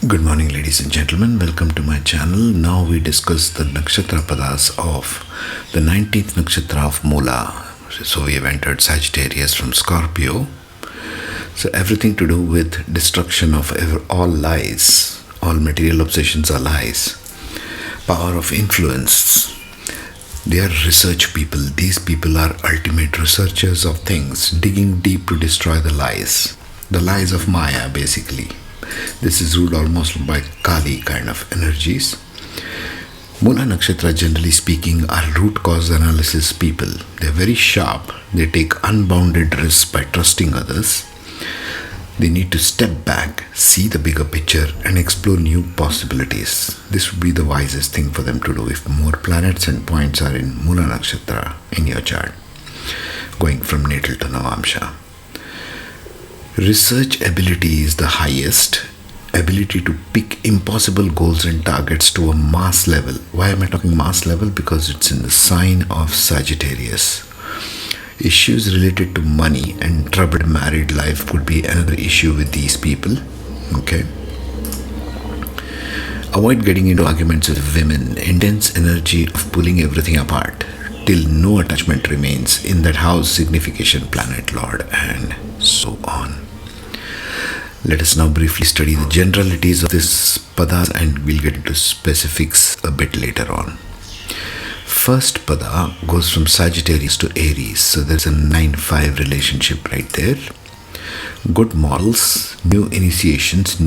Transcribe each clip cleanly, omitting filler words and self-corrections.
Good morning, ladies and gentlemen. Welcome to my channel. Now we discuss the Nakshatra Padas of the 19th Nakshatra of Mula. So we have entered Sagittarius from Scorpio. So everything to do with destruction of all lies. All material obsessions are lies. Power of influence. They are research people. These people are ultimate researchers of things, digging deep to destroy the lies. The lies of Maya, basically. This is ruled almost by Kali kind of energies. Moola Nakshatra, generally speaking, are root cause analysis people. They are very sharp. They take unbounded risks by trusting others. They need to step back, see the bigger picture, and explore new possibilities. This would be the wisest thing for them to do if more planets and points are in Moola Nakshatra in your chart, going from natal to Navamsha. Research ability is the highest. Ability to pick impossible goals and targets to a mass level. Why am I talking mass level? Because it's in the sign of Sagittarius. Issues related to money and troubled married life could be another issue with these people. Okay. Avoid getting into arguments with women. Intense energy of pulling everything apart till no attachment remains in that house, signification, planet, lord, and so on. Let us now briefly study the generalities of this pada and we'll get into specifics a bit later on. First pada goes from Sagittarius to Aries, so there's a 9-5 relationship right there. Good morals, new initiations.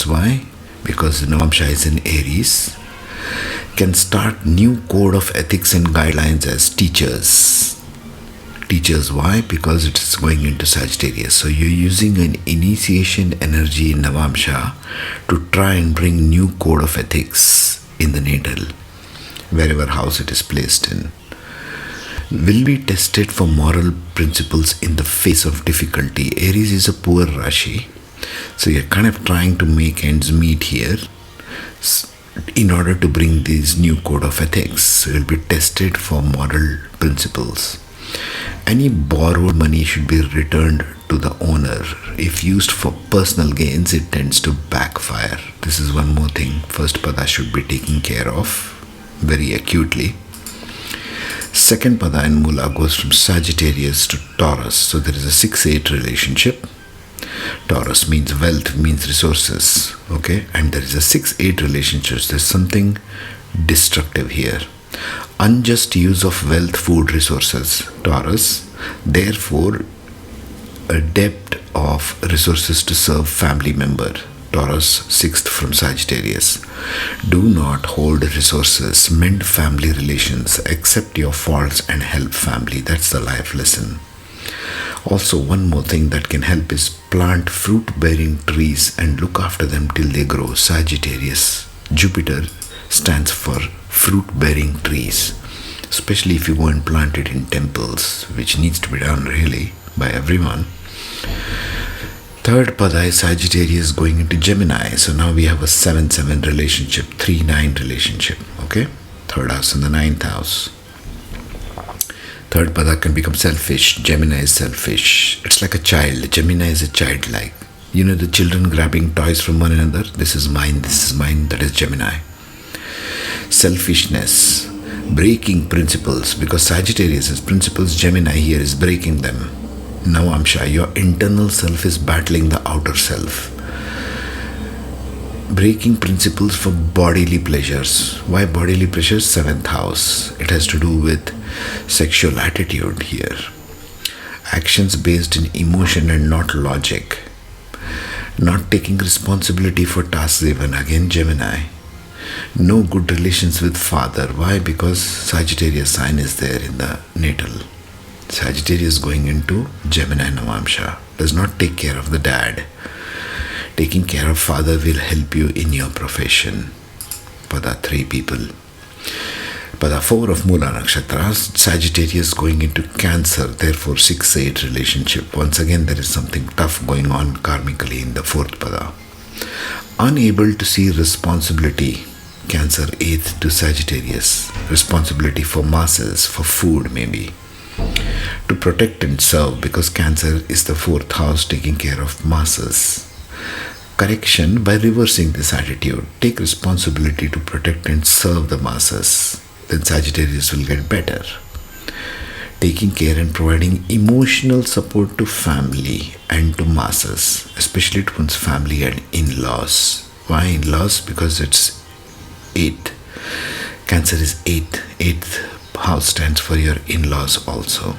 Why? Because Navamsha is in Aries. Can start new code of ethics and guidelines as teachers. Why? Because it is going into Sagittarius. So you're using an initiation energy in Navamsha to try and bring new code of ethics in the natal, wherever house it is placed in. Will be tested for moral principles in the face of difficulty. Aries is a poor Rashi. So you're kind of trying to make ends meet here in order to bring this new code of ethics. It will be tested for moral principles. Any borrowed money should be returned to the owner. If used for personal gains, it tends to backfire. This is one more thing first pada should be taken care of very acutely. Second pada in Mula goes from Sagittarius to Taurus. So there is a 6-8 relationship. Taurus means wealth, means resources. Okay, and there is a 6-8 relationship. There's something destructive here. Unjust use of wealth, food, resources. Taurus, therefore, a debt of resources to serve family member. Taurus, 6th from Sagittarius. Do not hold resources, mend family relations, accept your faults and help family. That's the life lesson. Also, one more thing that can help is plant fruit-bearing trees and look after them till they grow. Sagittarius, Jupiter stands for fruit-bearing trees, especially if you go and plant it in temples, which needs to be done really by everyone. Third pada is Sagittarius going into Gemini. So now we have a 7-7 relationship, 3-9 relationship. Okay, third house and the 9th house. Third pada can become selfish. Gemini is selfish. It's like a child. Gemini is a childlike. You know the children grabbing toys from one another. This is mine. That is Gemini. Selfishness, breaking principles, because Sagittarius has principles. Gemini here is breaking them. Navamsha, your internal self is battling the outer self. Breaking principles for bodily pleasures. Why bodily pleasures? 7th house. It has to do with sexual attitude here. Actions based in emotion and not logic. Not taking responsibility for tasks given. Again Gemini. No good relations with father. Why? Because Sagittarius sign is there in the natal. Sagittarius going into Gemini Navamsha. Does not take care of the dad. Taking care of father will help you in your profession. Pada 3 people. Pada 4 of Moola Nakshatra. Sagittarius going into Cancer. Therefore 6-8 relationship. Once again there is something tough going on karmically in the 4th pada. Unable to see responsibility. Cancer 8th to Sagittarius. Responsibility for masses, for food maybe. To protect and serve, because Cancer is the 4th house taking care of masses. correction by reversing this attitude. Take responsibility to protect and serve the masses. Then Sagittarius will get better. Taking care and providing emotional support to family and to masses, especially to one's family and in-laws. Why in-laws? Because it's 8. Cancer is 8. 8th house stands for your in-laws also.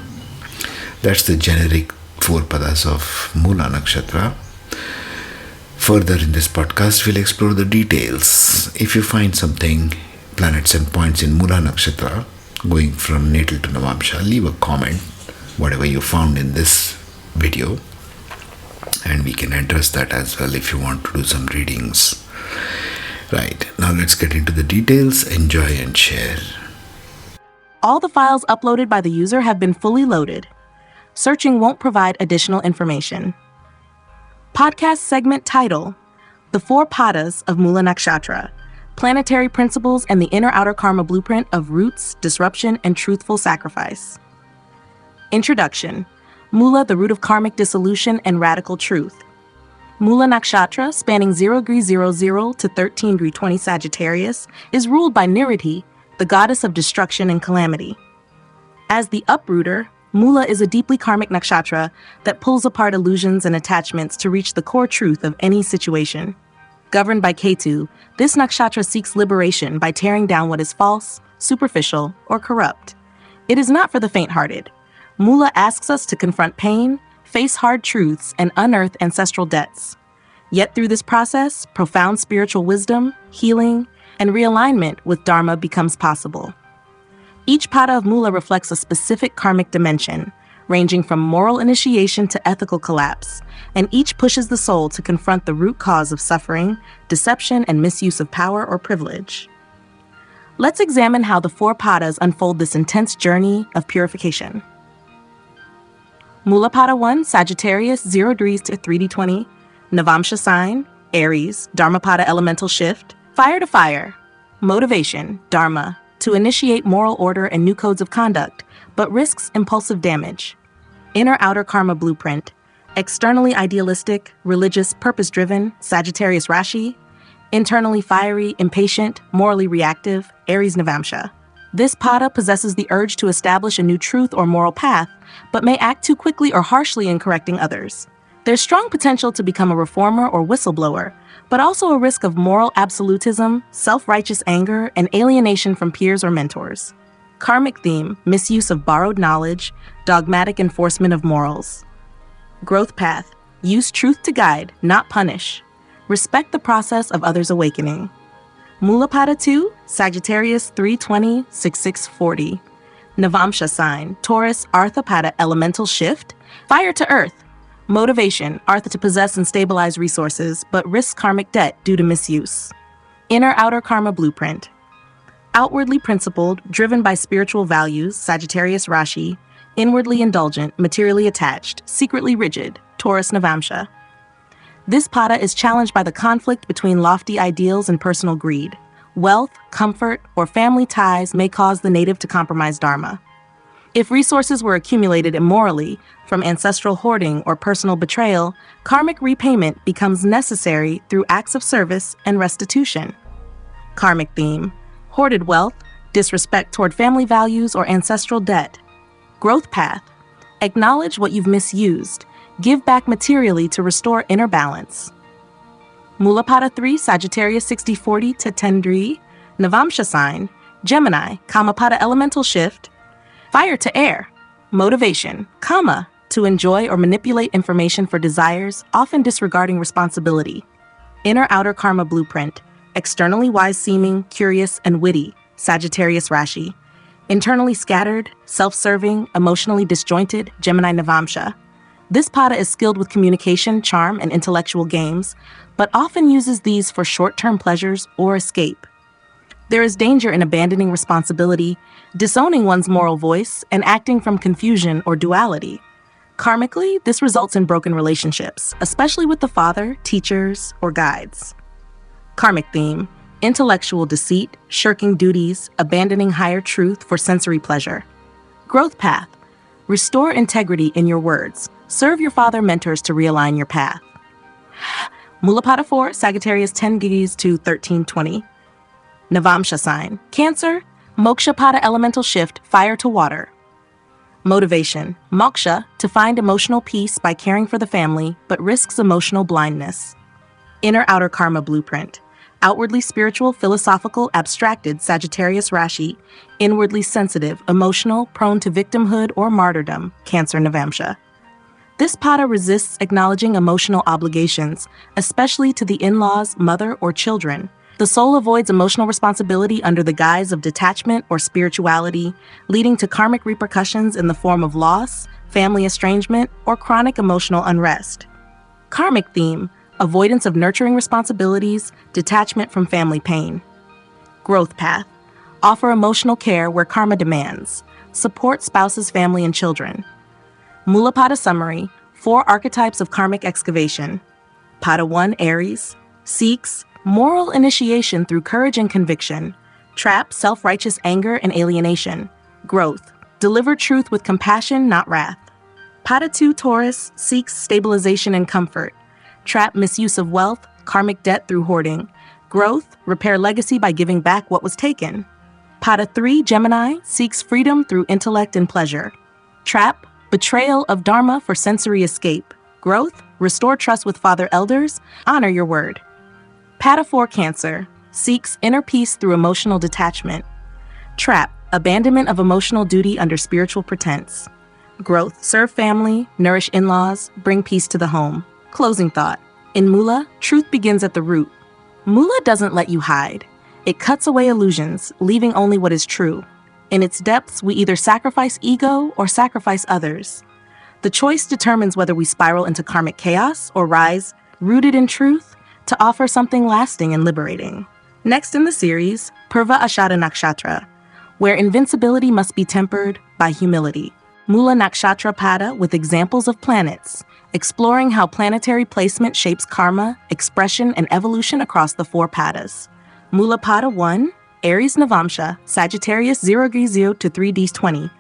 That's the generic 4 Padas of Moola Nakshatra. Further in this podcast, we'll explore the details. If you find something, planets and points in Moola Nakshatra, going from natal to Navamsha, leave a comment, whatever you found in this video, and we can address that as well if you want to do some readings. Right, now let's get into the details. Enjoy and share. All the files uploaded by the user have been fully loaded. Searching won't provide additional information. Podcast segment title: The 4 Padas of Moola Nakshatra, Planetary Principles and the Inner-Outer Karma Blueprint of Roots, Disruption, and Truthful Sacrifice. Introduction: Mula, the root of karmic dissolution and radical truth. Moola Nakshatra, spanning 0°00 to 13°20 Sagittarius, is ruled by Niriti, the goddess of destruction and calamity. As the uprooter, Mula is a deeply karmic nakshatra that pulls apart illusions and attachments to reach the core truth of any situation. Governed by Ketu, this nakshatra seeks liberation by tearing down what is false, superficial, or corrupt. It is not for the faint-hearted. Mula asks us to confront pain, face hard truths, and unearth ancestral debts. Yet through this process, profound spiritual wisdom, healing, and realignment with Dharma becomes possible. Each pada of Mula reflects a specific karmic dimension, ranging from moral initiation to ethical collapse, and each pushes the soul to confront the root cause of suffering, deception, and misuse of power or privilege. Let's examine how the 4 padas unfold this intense journey of purification. Moola Pada 1, Sagittarius, 0° to 3°20, Navamsha sign, Aries, Dharmapada elemental shift, fire to fire, motivation, Dharma, to initiate moral order and new codes of conduct, but risks impulsive damage. Inner-outer karma blueprint, externally idealistic, religious, purpose-driven, Sagittarius Rashi, internally fiery, impatient, morally reactive, Aries Navamsha. This pada possesses the urge to establish a new truth or moral path, but may act too quickly or harshly in correcting others. There's strong potential to become a reformer or whistleblower, but also a risk of moral absolutism, self-righteous anger, and alienation from peers or mentors. Karmic theme: misuse of borrowed knowledge, dogmatic enforcement of morals. Growth path: use truth to guide, not punish. Respect the process of others' awakening. Moola Pada 2, Sagittarius 320, 6640. Navamsha sign, Taurus, Artha Pada elemental shift, fire to earth. Motivation, Artha to possess and stabilize resources, but risks karmic debt due to misuse. Inner-outer karma blueprint. Outwardly principled, driven by spiritual values, Sagittarius Rashi. Inwardly indulgent, materially attached, secretly rigid, Taurus Navamsha. This pada is challenged by the conflict between lofty ideals and personal greed. Wealth, comfort, or family ties may cause the native to compromise Dharma. If resources were accumulated immorally, from ancestral hoarding or personal betrayal, karmic repayment becomes necessary through acts of service and restitution. Karmic theme: hoarded wealth, disrespect toward family values or ancestral debt. Growth path: acknowledge what you've misused, give back materially to restore inner balance. Moola Pada 3, Sagittarius 6040 to 10°, Navamsha sign, Gemini, Kamapada elemental shift, fire to air, motivation, Kama, to enjoy or manipulate information for desires, often disregarding responsibility. Inner-outer karma blueprint, externally wise-seeming, curious, and witty, Sagittarius Rashi. Internally scattered, self-serving, emotionally disjointed, Gemini Navamsha. This pada is skilled with communication, charm, and intellectual games, but often uses these for short-term pleasures or escape. There is danger in abandoning responsibility, disowning one's moral voice, and acting from confusion or duality. Karmically, this results in broken relationships, especially with the father, teachers, or guides. Karmic theme: intellectual deceit, shirking duties, abandoning higher truth for sensory pleasure. Growth path: restore integrity in your words. Serve your father mentors to realign your path. Moola Pada 4, Sagittarius 10 degrees to 1320. Navamsha sign. Cancer, Moksha Pada elemental shift, fire to water. Motivation. Moksha, to find emotional peace by caring for the family, but risks emotional blindness. Inner-outer karma blueprint. Outwardly spiritual, philosophical, abstracted Sagittarius Rashi. Inwardly sensitive, emotional, prone to victimhood or martyrdom, Cancer Navamsha. This pada resists acknowledging emotional obligations, especially to the in-laws, mother, or children. The soul avoids emotional responsibility under the guise of detachment or spirituality, leading to karmic repercussions in the form of loss, family estrangement, or chronic emotional unrest. Karmic theme: avoidance of nurturing responsibilities, detachment from family pain. Growth path: offer emotional care where karma demands. Support spouses, family, and children. Moola Pada summary: 4 archetypes of karmic excavation. Pada 1, Aries, seeks moral initiation through courage and conviction. Trap: self-righteous anger and alienation. Growth: deliver truth with compassion, not wrath. Pada 2, Taurus, seeks stabilization and comfort. Trap: misuse of wealth, karmic debt through hoarding. Growth: repair legacy by giving back what was taken. Pada 3, Gemini, seeks freedom through intellect and pleasure. Trap: betrayal of dharma for sensory escape. Growth: restore trust with father elders, honor your word. Pada 4, Cancer, seeks inner peace through emotional detachment. Trap: abandonment of emotional duty under spiritual pretense. Growth: serve family, nourish in-laws, bring peace to the home. Closing thought: in Mula, truth begins at the root. Mula doesn't let you hide. It cuts away illusions, leaving only what is true. In its depths, we either sacrifice ego or sacrifice others. The choice determines whether we spiral into karmic chaos or rise, rooted in truth, to offer something lasting and liberating. Next in the series, Purva Ashada Nakshatra, where invincibility must be tempered by humility. Moola Nakshatra Pada with examples of planets, exploring how planetary placement shapes karma, expression, and evolution across the 4 padas. Moola Pada 1, Aries Navamsha, Sagittarius 0 to 3d20.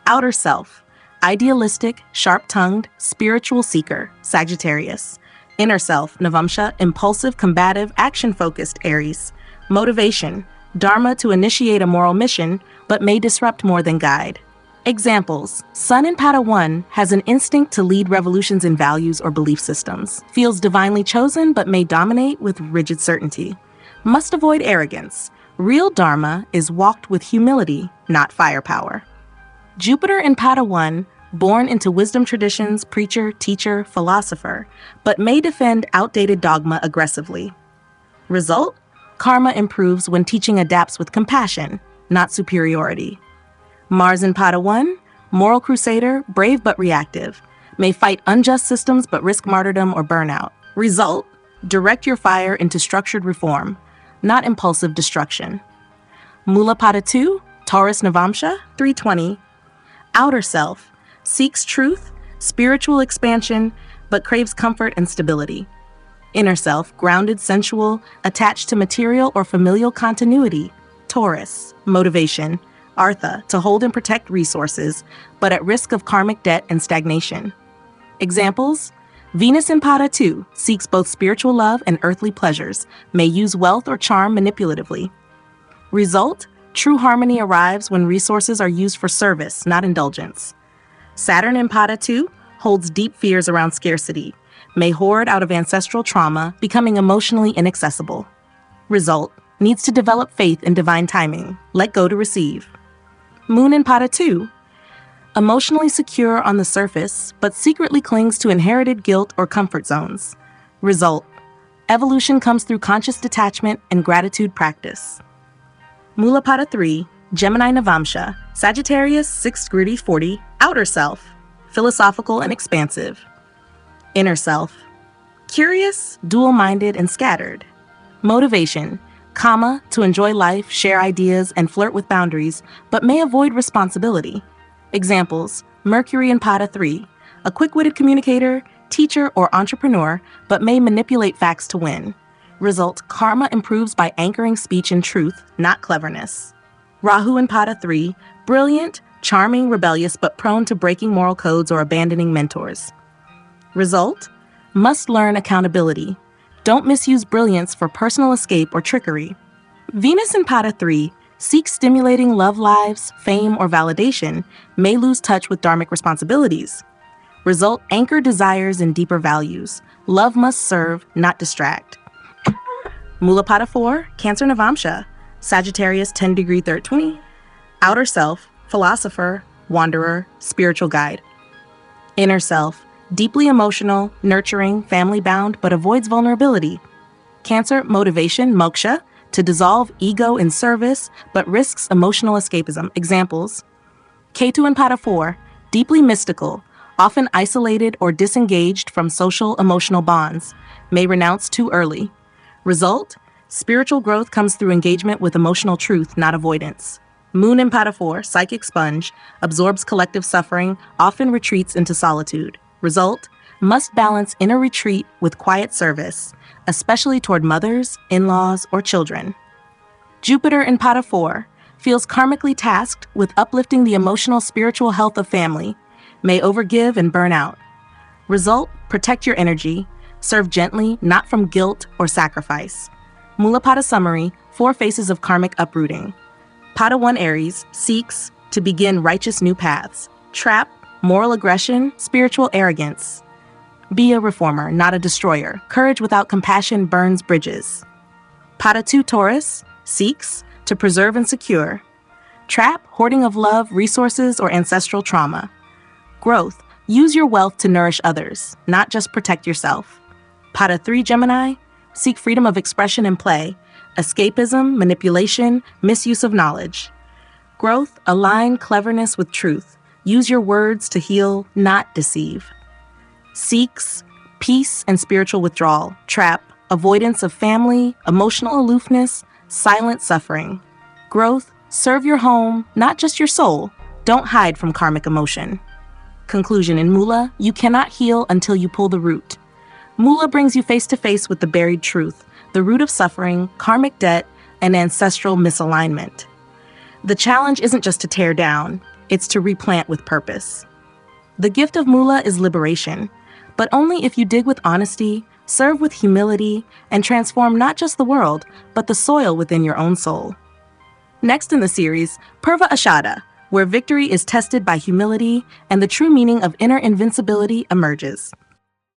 Outer self: idealistic, sharp-tongued, spiritual seeker, Sagittarius. Inner self: Navamsha, impulsive, combative, action-focused, Aries. Motivation: dharma to initiate a moral mission, but may disrupt more than guide. Examples: Sun in Pada 1 has an instinct to lead revolutions in values or belief systems, feels divinely chosen but may dominate with rigid certainty. Must avoid arrogance. Real dharma is walked with humility, not firepower. Jupiter in Pada 1, born into wisdom traditions, preacher, teacher, philosopher, but may defend outdated dogma aggressively. Result: karma improves when teaching adapts with compassion, not superiority. Mars in Pada 1, moral crusader, brave but reactive, may fight unjust systems but risk martyrdom or burnout. Result: direct your fire into structured reform, not impulsive destruction. Moola Pada 2, Taurus Navamsha, 320. Outer self: seeks truth, spiritual expansion, but craves comfort and stability. Inner self: grounded, sensual, attached to material or familial continuity, Taurus. Motivation: artha, to hold and protect resources, but at risk of karmic debt and stagnation. Examples: Venus in Pada 2 seeks both spiritual love and earthly pleasures, may use wealth or charm manipulatively. Result: true harmony arrives when resources are used for service, not indulgence. Saturn in Pada 2 holds deep fears around scarcity, may hoard out of ancestral trauma, becoming emotionally inaccessible. Result: needs to develop faith in divine timing, let go to receive. Moon in Pada 2, emotionally secure on the surface, but secretly clings to inherited guilt or comfort zones. Result: evolution comes through conscious detachment and gratitude practice. Moola Pada 3, Gemini Navamsha, Sagittarius 6-40, outer self: philosophical and expansive. Inner self: curious, dual-minded, and scattered. Motivation: kama, to enjoy life, share ideas, and flirt with boundaries, but may avoid responsibility. Examples: Mercury in Pada 3, a quick-witted communicator, teacher, or entrepreneur, but may manipulate facts to win. Result: karma improves by anchoring speech in truth, not cleverness. Rahu in Pada 3, brilliant, charming, rebellious, but prone to breaking moral codes or abandoning mentors. Result: must learn accountability, Don't misuse brilliance for personal escape or trickery. Venus in Pada 3 seeks stimulating love lives, fame, or validation, may lose touch with dharmic responsibilities. Result, anchor desires in deeper values. Love must serve, not distract. Moola Pada 4, Cancer Navamsha, Sagittarius 10 degree 320, outer self, philosopher, wanderer, spiritual guide. Inner self, deeply emotional, nurturing, family-bound, but avoids vulnerability. Cancer, motivation, moksha, to dissolve ego in service, but risks emotional escapism. Examples: Ketu in Pada 4, deeply mystical, often isolated or disengaged from social emotional bonds, may renounce too early. Result: spiritual growth comes through engagement with emotional truth, not avoidance. Moon in Pada 4, psychic sponge, absorbs collective suffering, often retreats into solitude. Result: must balance inner retreat with quiet service, especially toward mothers, in-laws, or children. Jupiter in Pada 4 feels karmically tasked with uplifting the emotional spiritual health of family, may overgive and burn out. Result: protect your energy, serve gently, not from guilt or sacrifice. Moola Pada summary, 4 phases of karmic uprooting. Pada 1 Aries seeks to begin righteous new paths. Trap, moral aggression, spiritual arrogance. Be a reformer, not a destroyer. Courage without compassion burns bridges. Pada 2 Taurus seeks to preserve and secure. Trap, hoarding of love, resources, or ancestral trauma. Growth, use your wealth to nourish others, not just protect yourself. Pada 3 Gemini, seek freedom of expression and play. Escapism, manipulation, misuse of knowledge. Growth, align cleverness with truth. Use your words to heal, not deceive. Seeks peace and spiritual withdrawal. Trap, avoidance of family, emotional aloofness, silent suffering. Growth, serve your home, not just your soul. Don't hide from karmic emotion. Conclusion: in Mula, you cannot heal until you pull the root. Mula brings you face to face with the buried truth, the root of suffering, karmic debt, and ancestral misalignment. The challenge isn't just to tear down, it's to replant with purpose. The gift of Mula is liberation, but only if you dig with honesty, serve with humility, and transform not just the world, but the soil within your own soul. Next in the series, Purva Ashada, where victory is tested by humility and the true meaning of inner invincibility emerges.